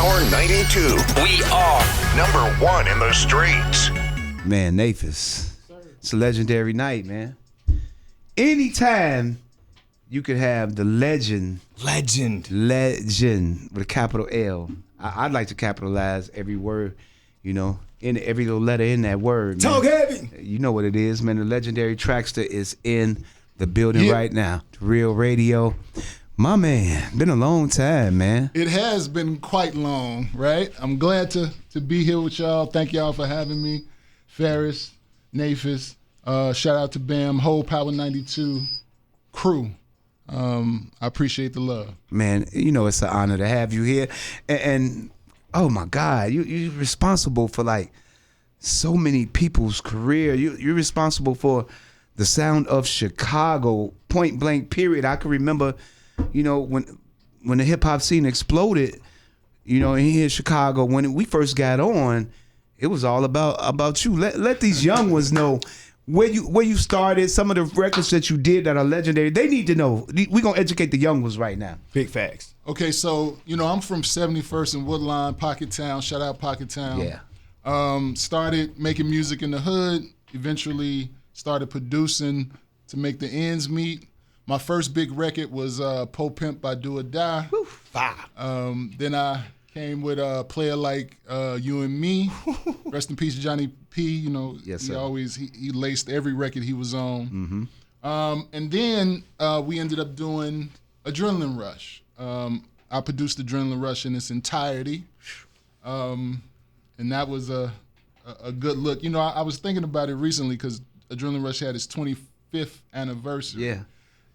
Power 92. We are #1 in the streets. Man, Nathis, it's a legendary night, man. Anytime you could have the legend with a capital L. I'd like to capitalize every word, in every little letter in that word. Talk heavy. You know what it is, man. The legendary Traxstar is in the building right now. Real Radio. My man, been a long time, man. It has been quite long, right? I'm glad to be here with y'all. Thank y'all for having me. Ferris, Nathis, shout out to Bam, whole Power 92 crew. I appreciate the love. Man, it's an honor to have you here. And oh my God, you're responsible for like so many people's career. You're responsible for the sound of Chicago, point blank period. I can remember, when the hip hop scene exploded, in here in Chicago, when we first got on, it was all about you. Let these young ones know where you started, some of the records that you did that are legendary. They need to know. We're gonna educate the young ones right now. Big facts. Okay, so I'm from 71st and Woodline, Pocket Town. Shout out Pocket Town. Yeah. Started making music in the hood. Eventually started producing to make the ends meet. My first big record was Po Pimp by Do or Die. Woo, fire. Then I came with a player like You and Me. Rest in peace, Johnny P. Yes, sir. He laced every record he was on. Mm-hmm. And then we ended up doing Adrenaline Rush. I produced Adrenaline Rush in its entirety. And that was a good look. I was thinking about it recently because Adrenaline Rush had its 25th anniversary. Yeah.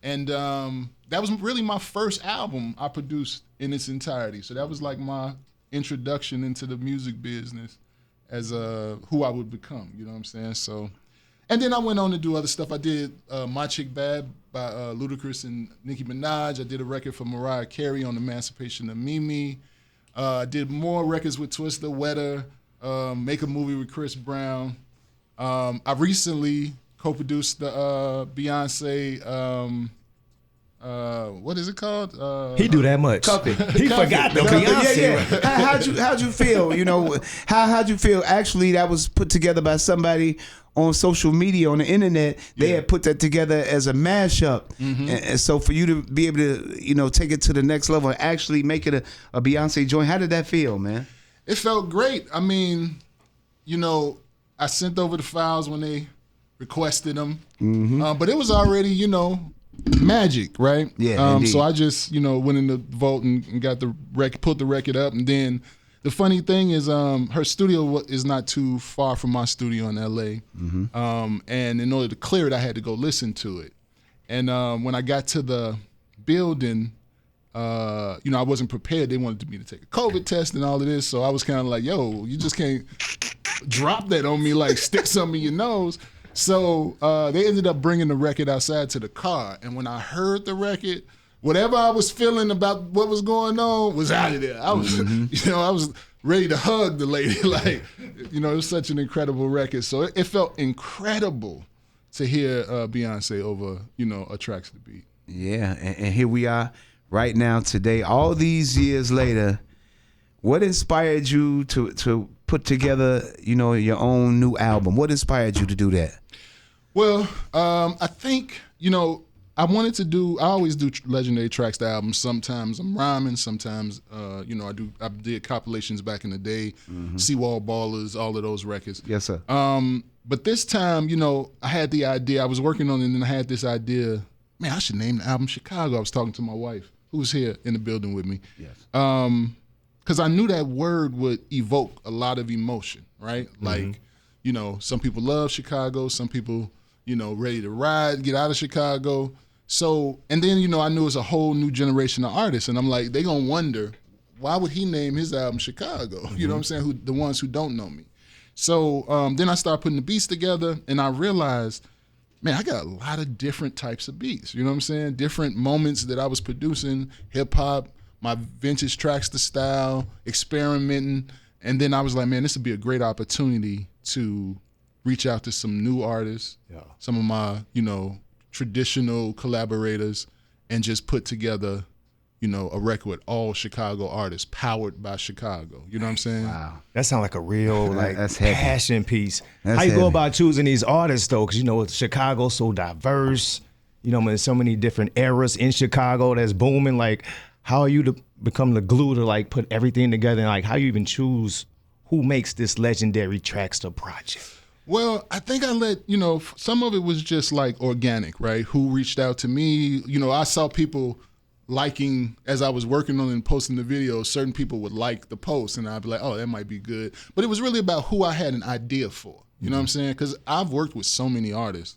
And that was really my first album I produced in its entirety. So that was like my introduction into the music business as who I would become, you know what I'm saying? So, and then I went on to do other stuff. I did My Chick Bad by Ludacris and Nicki Minaj. I did a record for Mariah Carey on Emancipation of Mimi. I did more records with Twista, Wetter, Make a Movie with Chris Brown. I recently co-produced the Beyonce, what is it called? He do that much. He forgot the Beyonce. Yeah. How'd you feel? How'd you feel? Actually, that was put together by somebody on social media, on the internet. They had put that together as a mashup. Mm-hmm. And so for you to be able to, take it to the next level and actually make it a Beyonce joint, how did that feel, man? It felt great. I mean, I sent over the files when they requested them, but it was already, magic, right? Yeah. So I just, went in the vault and got the record, put the record up, and then the funny thing is, her studio is not too far from my studio in LA, and in order to clear it, I had to go listen to it, and when I got to the building, I wasn't prepared. They wanted me to take a COVID test and all of this, so I was kind of like, yo, you just can't drop that on me, like stick something in your nose. So they ended up bringing the record outside to the car, and when I heard the record, whatever I was feeling about what was going on was out of there. I was, I was ready to hug the lady. Like, it was such an incredible record. So it felt incredible to hear Beyonce over, a Traxstar beat. Yeah, and here we are right now today, all these years later. What inspired you to put together, your own new album? What inspired you to do that? Well, I think, I always do legendary Traxstar albums. Sometimes I'm rhyming, sometimes, I did compilations back in the day, Seawall Ballers, all of those records. Yes, sir. But this time, I had the idea, I was working on it, and I had this idea, man, I should name the album Chicago. I was talking to my wife, who was here in the building with me. Yes. Because I knew that word would evoke a lot of emotion, right? Like, some people love Chicago, some people, ready to ride, get out of Chicago. So, and then, I knew it was a whole new generation of artists, and I'm like, they gonna wonder, why would he name his album Chicago? You know what I'm saying? The ones who don't know me. So then I started putting the beats together, and I realized, man, I got a lot of different types of beats. You know what I'm saying? Different moments that I was producing, hip hop, my vintage Traxstar style, experimenting. And then I was like, man, this would be a great opportunity to reach out to some new artists, some of my, traditional collaborators, and just put together, a record with all Chicago artists, powered by Chicago. You know what I'm saying? Wow. That sounds like a real That's heavy. passion piece. That's How you heavy. go about choosing these artists though? Because Chicago's so diverse. There's so many different eras in Chicago that's booming. Like, how are you to become the glue to like put everything together? And like, how you even choose who makes this legendary Traxstar project? Well, I think I let, some of it was just like organic, right? Who reached out to me. I saw people liking, as I was working on and posting the videos, certain people would like the post and I'd be like, oh, that might be good. But it was really about who I had an idea for. You know what I'm saying? Because I've worked with so many artists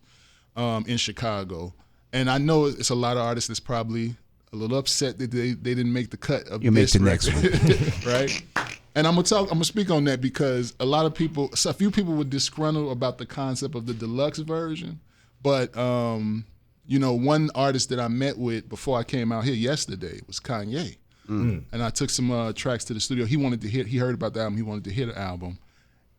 in Chicago. And I know it's a lot of artists that's probably a little upset that they didn't make the cut of Make the next one. Right? And I'm gonna speak on that because a few people were disgruntled about the concept of the deluxe version. But one artist that I met with before I came out here yesterday was Kanye. And I took some tracks to the studio. He heard about the album, he wanted to hear the album.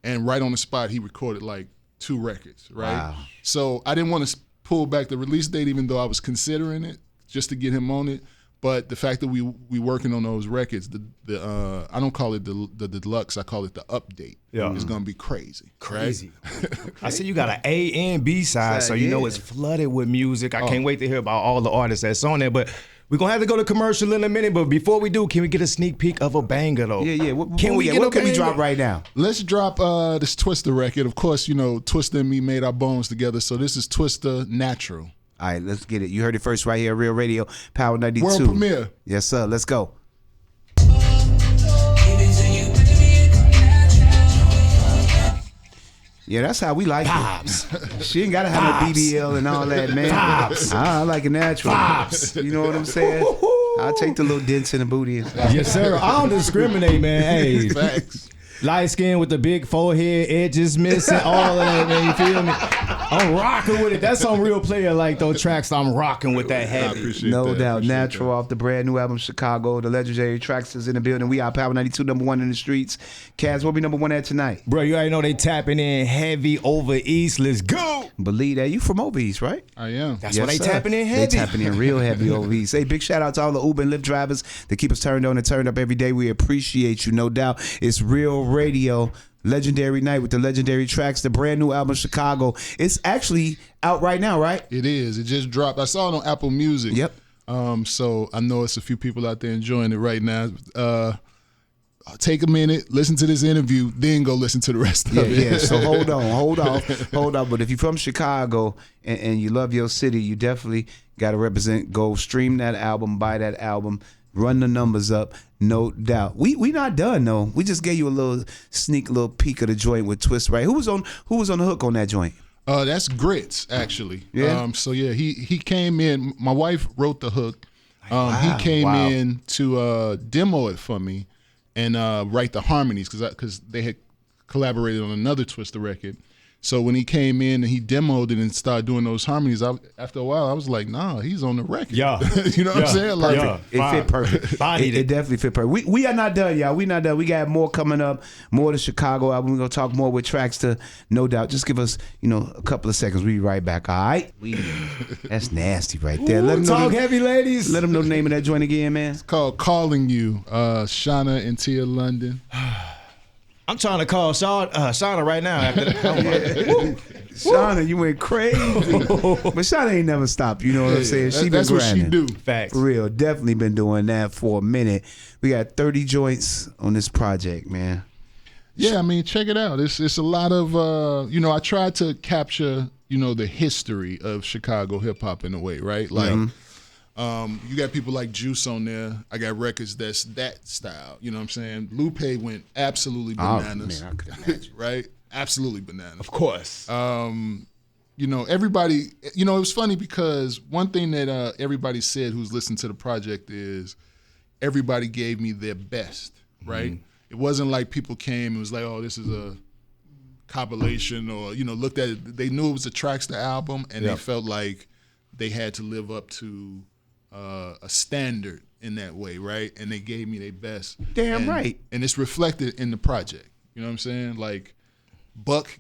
And right on the spot, he recorded like 2 records, right? Wow. So I didn't want to pull back the release date, even though I was considering it, just to get him on it. But the fact that we working on those records, I don't call it the deluxe, I call it the update. Yeah. It's gonna be crazy. Crazy. Right? I see you got an A and B side, so it's flooded with music. I can't wait to hear about all the artists that's on there. But we're gonna have to go to commercial in a minute. But before we do, can we get a sneak peek of a banger though? Yeah. What can we drop right now? Let's drop this Twista record. Of course, Twista and me made our bones together. So this is Twista Natural. All right, let's get it. You heard it first right here, Real Radio, Power 92. World premiere. Yes, sir. Let's go. Yeah, that's how we like Pops. it. She ain't gotta have no BBL and all that, man. Pops. I like it natural. Pops. You know what I'm saying? I'll take the little dents in the booty. Yes, sir. I don't discriminate, man. Hey, Facts. light skin with the big forehead, edges missing, all of that, man. You feel me? I'm rocking with it. That's some real player like those tracks. I'm rocking with that I heavy. appreciate No that. doubt. Appreciate Natural off the brand new album, Chicago. The legendary Traxstar's in the building. We are Power 92, #1 in the streets. Kaz, what we #1 at tonight? Bro, you already know they tapping in heavy over East. Let's go. Believe that. You from over East, right? I am. That's why they sir. tapping in heavy. They tapping in real heavy over East. Hey, big shout out to all the Uber and Lyft drivers that keep us turned on and turned up every day. We appreciate you, no doubt. It's Real Radio. Legendary night with the legendary tracks, the brand new album Chicago. It's actually out right now, right? It is. It just dropped. I saw it on Apple Music. Yep. So I know it's a few people out there enjoying it right now. Take a minute, listen to this interview, then go listen to the rest of it. Yeah. So hold on. But if you're from Chicago and you love your city, you definitely got to represent. Go stream that album, buy that album. Run the numbers up, no doubt. We not done though. We just gave you a little peek of the joint with Twist, right? Who was on the hook on that joint? That's Grits, actually. Yeah. He came in. My wife wrote the hook. He came wow. in to demo it for me and write the harmonies because they had collaborated on another Twista record. So when he came in and he demoed it and started doing those harmonies, after a while I was like, nah, he's on the record. Yeah. You know what I'm saying? Like, It fit perfect. It definitely fit perfect. We are not done, y'all. We not done. We got more coming up. More of the Chicago album. We're gonna talk more with Traxstar, no doubt. Just give us, a couple of seconds. We'll be right back. All right. That's nasty right there. Ooh, talk heavy, ladies. Let them know the name of that joint again, man. it's called Calling You, Shauna and Tia London. I'm trying to call Shauna right now. After that. Shauna, you went crazy. But Shauna ain't never stopped. You know what I'm saying? She been That's what she grinding. do. Facts. For real. Definitely been doing that for a minute. We got 30 joints on this project, man. Yeah, I mean, check it out. It's a lot of I tried to capture, the history of Chicago hip hop in a way, right? Like you got people like Juice on there. I got records that's that style. You know what I'm saying? Lupe went absolutely bananas. Man, I could imagine. Right? Absolutely bananas. Of course. Everybody, it was funny because one thing that everybody said who's listened to the project is everybody gave me their best, right? It wasn't like people came and was like, oh, this is a compilation or, looked at it. They knew it was a Traxstar album and they felt like they had to live up to a standard in that way, right? And they gave me their best. Damn right. And it's reflected in the project. You know what I'm saying? Like, Buck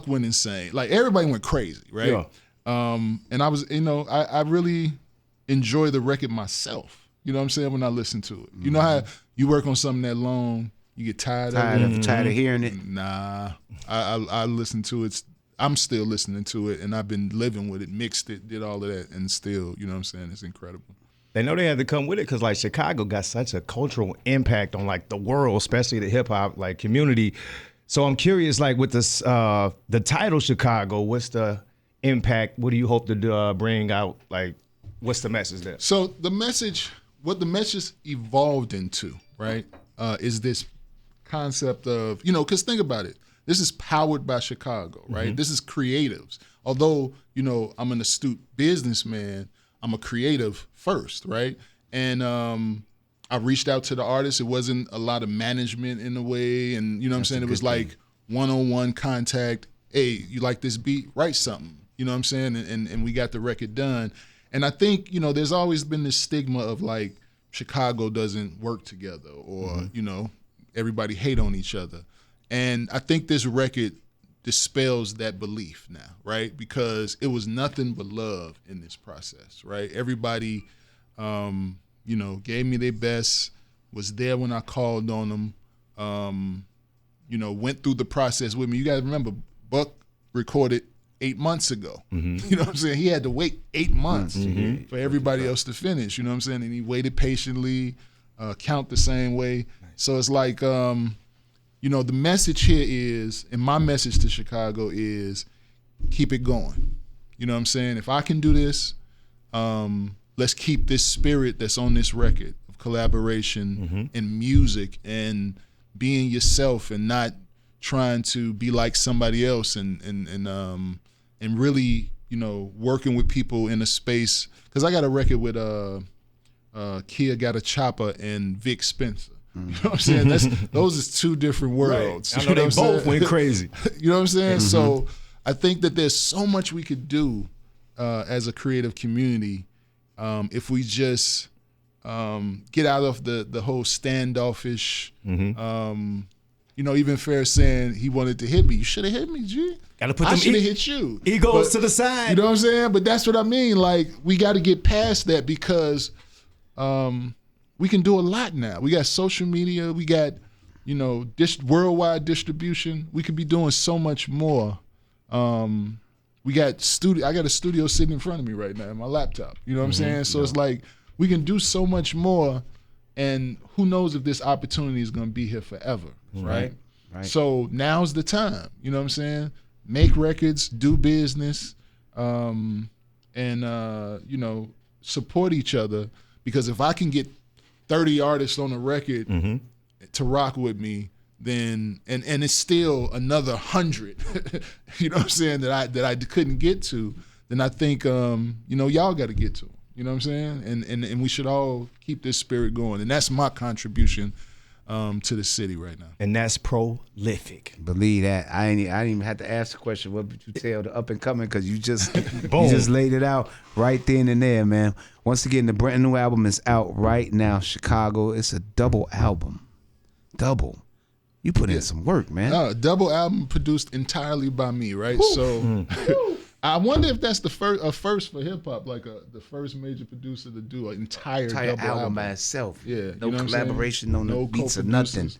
went insane. Like, everybody went crazy, right? Yeah. And I was, I really enjoy the record myself. You know what I'm saying? When I listen to it. You know how you work on something that long, you get tired of it? Tired of hearing it? Nah. I listen to it. I'm still listening to it, and I've been living with it, mixed it, did all of that, and still, you know what I'm saying? It's incredible. They know they had to come with it because like Chicago got such a cultural impact on like the world, especially the hip hop like community. So I'm curious, like with this, the title Chicago, what's the impact? What do you hope to bring out? Like, what's the message there? So what the message evolved into, right, is this concept of, because think about it. This is powered by Chicago, right? This is creatives. Although, I'm an astute businessman, I'm a creative first, right? And I reached out to the artists. It wasn't a lot of management in a way. And, what I'm saying? It was like one-on-one contact. Hey, you like this beat? Write something. You know what I'm saying? And we got the record done. And I think, there's always been this stigma of like Chicago doesn't work together or, everybody hate on each other. And I think this record dispels that belief now, right? Because it was nothing but love in this process, right? Everybody, gave me their best, was there when I called on them, went through the process with me. You got to remember, Buck recorded 8 months ago. You know what I'm saying? He had to wait 8 months for everybody else to finish, you know what I'm saying? And he waited patiently, count the same way. So it's like, the message here is, and my message to Chicago is, keep it going. You know what I'm saying? If I can do this, let's keep this spirit that's on this record of collaboration and music and being yourself and not trying to be like somebody else and really, working with people in a space. Because I got a record with Kia Got a Chopper and Vic Spencer. You know what I'm saying? Those is two different worlds. Right. I know they both went crazy. You know what I'm saying? So I think that there's so much we could do as a creative community if we just get out of the whole standoffish. Even Fair saying he wanted to hit me. You should have hit me, G. Gotta put I them should have hit you. Egos to the side. You know what I'm saying? But that's what I mean. Like, we got to get past that because we can do a lot now. We got social media. We got, worldwide distribution. We could be doing so much more. We got studio. I got a studio sitting in front of me right now, my laptop. You know what I'm saying? So it's like we can do so much more, and who knows if this opportunity is going to be here forever, right? So now's the time. You know what I'm saying? Make records, do business, and support each other. Because if I can get 30 artists on a record to rock with me, then and it's still another 100, you know what I'm saying, that I couldn't get to, then I think y'all got to get to them. You know what I'm saying? And we should all keep this spirit going. And that's my contribution to the city right now. And that's prolific. Believe that. I didn't even have to ask the question. What would you tell the up and coming? Because you just you just laid it out right then and there, man. Once again, the brand new album is out right now. Chicago. It's a double album. Double. You put in some work, man. Double album produced entirely by me, right? So I wonder if that's the first for hip hop, like the first major producer to do an entire double album by itself. Yeah, no collaboration on the beats or nothing.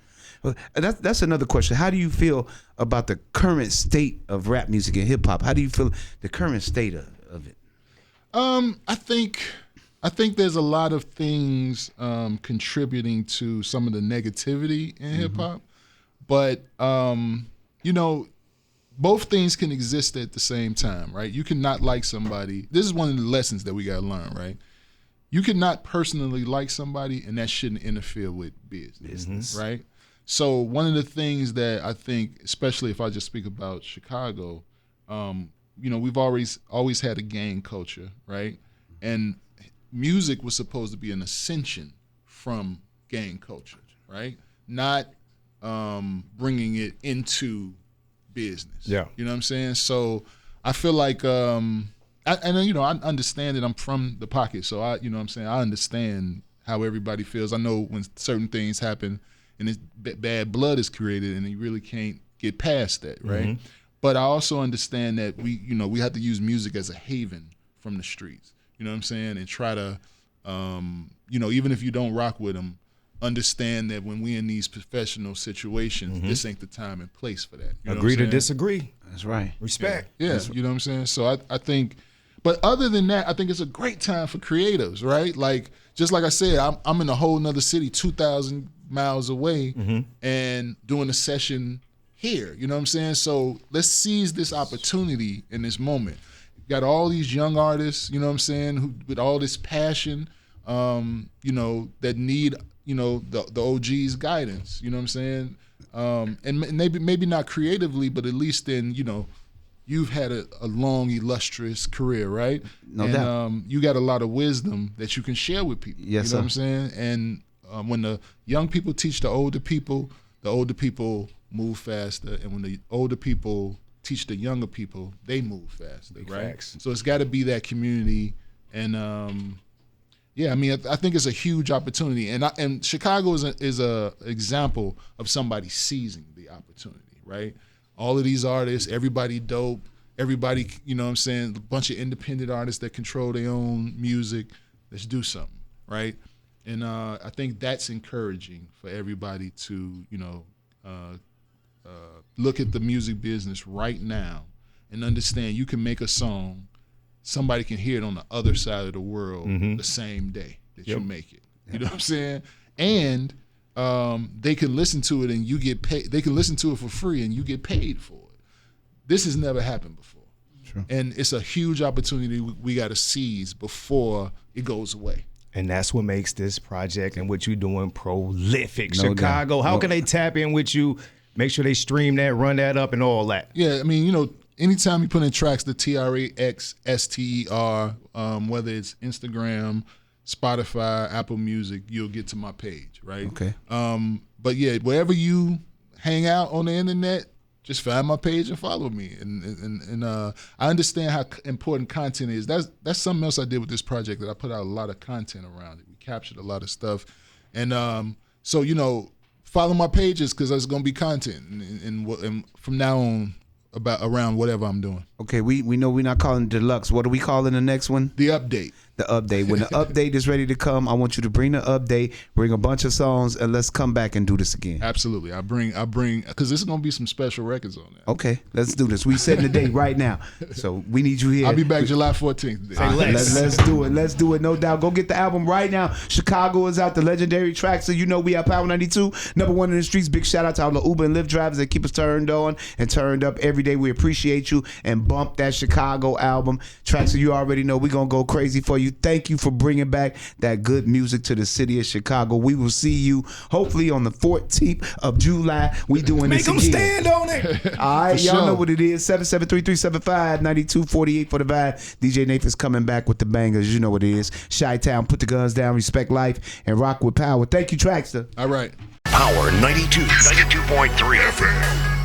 Well, that's another question. How do you feel about the current state of rap music and hip hop? How do you feel the current state of it? I think there's a lot of things contributing to some of the negativity in hip hop, but both things can exist at the same time, right? You can not like somebody. This is one of the lessons that we got to learn, right? You can not personally like somebody, and that shouldn't interfere with business, right? So one of the things that I think, especially if I just speak about Chicago, we've always had a gang culture, right? And music was supposed to be an ascension from gang culture, right? Not bringing it into business. Yeah. You know what I'm saying? So I feel like I understand that I'm from the pocket, so I understand how everybody feels. I know when certain things happen and this bad blood is created and you really can't get past that, right? But I also understand that we have to use music as a haven from the streets. You know what I'm saying? And try to You know, even if you don't rock with them, understand that when we in these professional situations, this ain't the time and place for that. You know Agree what I'm to saying? disagree. That's right. Respect. Yeah, you know what I'm saying? So I think, but other than that, I think it's a great time for creatives, right? Like, just like I said, I'm in a whole nother city, 2,000 miles away, and doing a session here, you know what I'm saying? So let's seize this opportunity in this moment. Got all these young artists, you know what I'm saying, who with all this passion, you know, that need, you know, the OG's guidance, you know what I'm saying? And maybe not creatively, but at least in, you know, you've had a long, illustrious career, right? No doubt. You got a lot of wisdom that you can share with people. Yes, you know sir. what I'm saying? And when the young people teach the older people move faster. And when the older people teach the younger people, they move faster, right? facts. So it's got to be that community. And yeah, I mean, I think it's a huge opportunity. And Chicago is a example of somebody seizing the opportunity, right? All of these artists, everybody dope, everybody, you know what I'm saying, a bunch of independent artists that control their own music. Let's do something, right? And I think that's encouraging for everybody to, you know, look at the music business right now and understand you can make a song, somebody can hear it on the other side of the world the same day that you make it. You know what I'm saying? And they can listen to it and you get paid. They can listen to it for free and you get paid for it. This has never happened before. True. And it's a huge opportunity we got to seize before it goes away. And that's what makes this project and what you're doing prolific. No Chicago, doubt. how No. can they tap in with you? Make sure they stream that, run that up, and all that. Yeah, I mean, you know, anytime you put in tracks, the TRAXSTER, whether it's Instagram, Spotify, Apple Music, you'll get to my page, right? Okay. But yeah, wherever you hang out on the internet, just find my page and follow me. And I understand how important content is. That's something else I did with this project, that I put out a lot of content around it. We captured a lot of stuff. And so, you know, follow my pages because there's going to be content and from now on around whatever I'm doing. Okay, we know we're not calling it deluxe. What are we calling the next one? The update. The update. When the update is ready to come, I want you to bring the update, bring a bunch of songs, and let's come back and do this again. Absolutely. I bring because this is going to be some special records on there. Okay, let's do this. We setting the date right now, so we need you here. I'll be back July 14th. Let's do it. Let's do it. No doubt. Go get the album right now. Chicago is out. The legendary Traxstar. You know we have Power 92, #1 in the streets. Big shout out to all the Uber and Lyft drivers that keep us turned on and turned up every day. We appreciate you, and bump that Chicago album. Traxstar, you already know we're gonna go crazy for you. Thank you for bringing back that good music to the city of Chicago. We will see you hopefully on the 14th of July. We doing Make this them again. stand on it. All right, For y'all sure. know what it is. 773-375-9248 for the vibe. DJ Nathan's coming back with the bangers. You know what it is. Chi-Town, put the guns down, respect life, and rock with power. Thank you, Traxstar. All right. Power 92.3 FM.